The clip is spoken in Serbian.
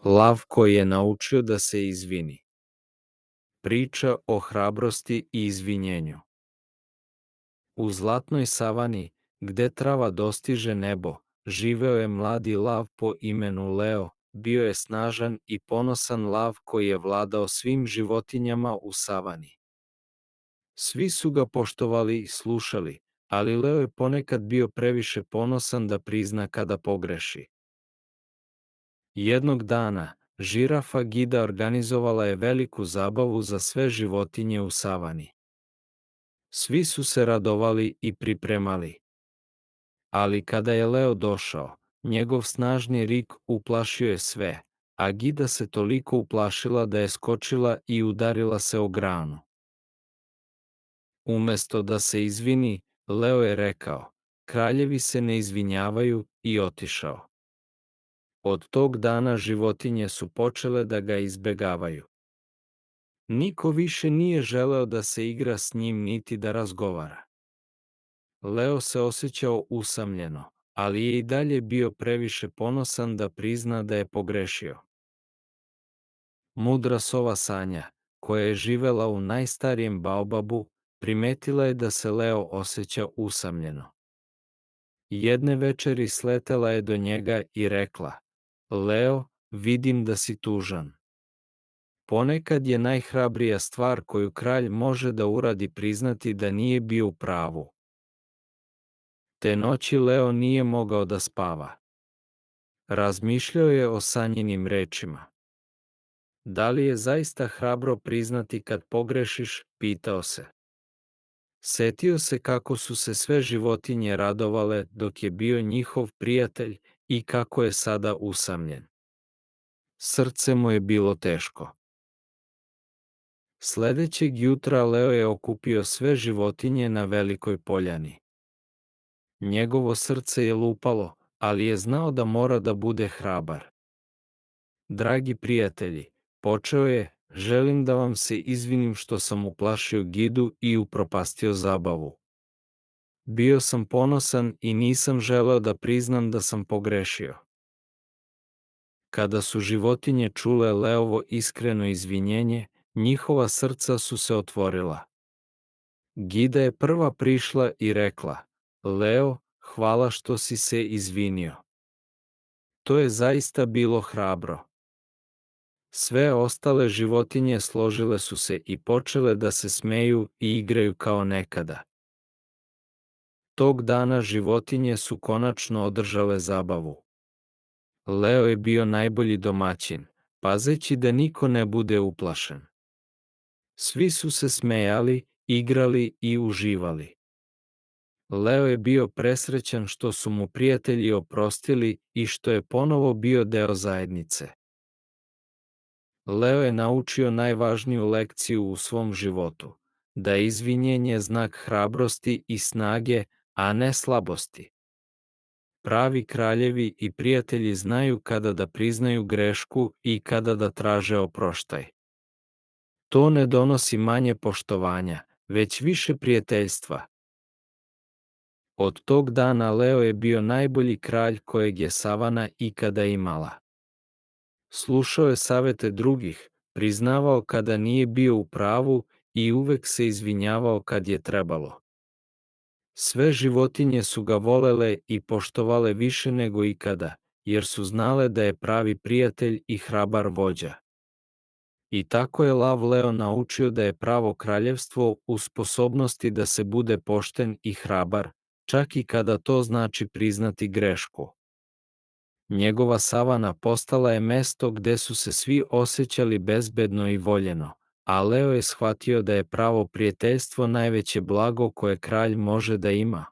Lav koji je naučio da se izvini. Priča o hrabrosti i izvinjenju. U zlatnoj savani, gde trava dostiže nebo, živeo je mladi lav po imenu Leo. Bio je snažan i ponosan lav koji je vladao svim životinjama u savani. Svi su ga poštovali i slušali, ali Leo je ponekad bio previše ponosan da prizna kada pogreši. Jednog dana, žirafa Gida organizovala je veliku zabavu za sve životinje u savani. Svi su se radovali i pripremali. Ali kada je Leo došao, njegov snažni rik uplašio je sve, a Gida se toliko uplašila da je skočila i udarila se o granu. Umesto da se izvini, Leo je rekao: "Kraljevi se ne izvinjavaju", i otišao. Od tog dana životinje su počele da ga izbegavaju. Niko više nije želeo da se igra s njim niti da razgovara. Leo se osjećao usamljeno, ali je i dalje bio previše ponosan da prizna da je pogrešio. Mudra sova Sanja, koja je živela u najstarijem baobabu, primetila je da se Leo osjeća usamljeno. Jedne večeri sletela je do njega i rekla: "Leo, vidim da si tužan. Ponekad je najhrabrija stvar koju kralj može da uradi priznati da nije bio u pravu." Te noći Leo nije mogao da spava. Razmišljao je o Sanjinim rečima. Da li je zaista hrabro priznati kad pogrešiš, pitao se. Setio se kako su se sve životinje radovale dok je bio njihov prijatelj i kako je sada usamljen. Srce mu je bilo teško. Sledećeg jutra Leo je okupio sve životinje na velikoj poljani. Njegovo srce je lupalo, ali je znao da mora da bude hrabar. "Dragi prijatelji", počeo je, "želim da vam se izvinim što sam uplašio Gidu i upropastio zabavu. Bio sam ponosan i nisam želeo da priznam da sam pogrešio." Kada su životinje čule Leovo iskreno izvinjenje, njihova srca su se otvorila. Gida je prva prišla i rekla: "Leo, hvala što si se izvinio. To je zaista bilo hrabro." Sve ostale životinje složile su se i počele da se smeju i igraju kao nekada. Tog dana životinje su konačno održale zabavu. Leo je bio najbolji domaćin, pazeći da niko ne bude uplašen. Svi su se smejali, igrali i uživali. Leo je bio presrećan što su mu prijatelji oprostili i što je ponovo bio deo zajednice. Leo je naučio najvažniju lekciju u svom životu, da je izvinjenje znak hrabrosti i snage, a ne slabosti. Pravi kraljevi i prijatelji znaju kada da priznaju grešku i kada da traže oproštaj. To ne donosi manje poštovanja, već više prijateljstva. Od tog dana Leo je bio najbolji kralj kojeg je savana ikada imala. Slušao je savete drugih, priznavao kada nije bio u pravu i uvek se izvinjavao kad je trebalo. Sve životinje su ga volele i poštovale više nego ikada, jer su znale da je pravi prijatelj i hrabar vođa. I tako je lav Leo naučio da je pravo kraljevstvo u sposobnosti da se bude pošten i hrabar, čak i kada to znači priznati grešku. Njegova savana postala je mesto gde su se svi osjećali bezbedno i voljeno, a Leo je shvatio da je pravo prijateljstvo najveće blago koje kralj može da ima.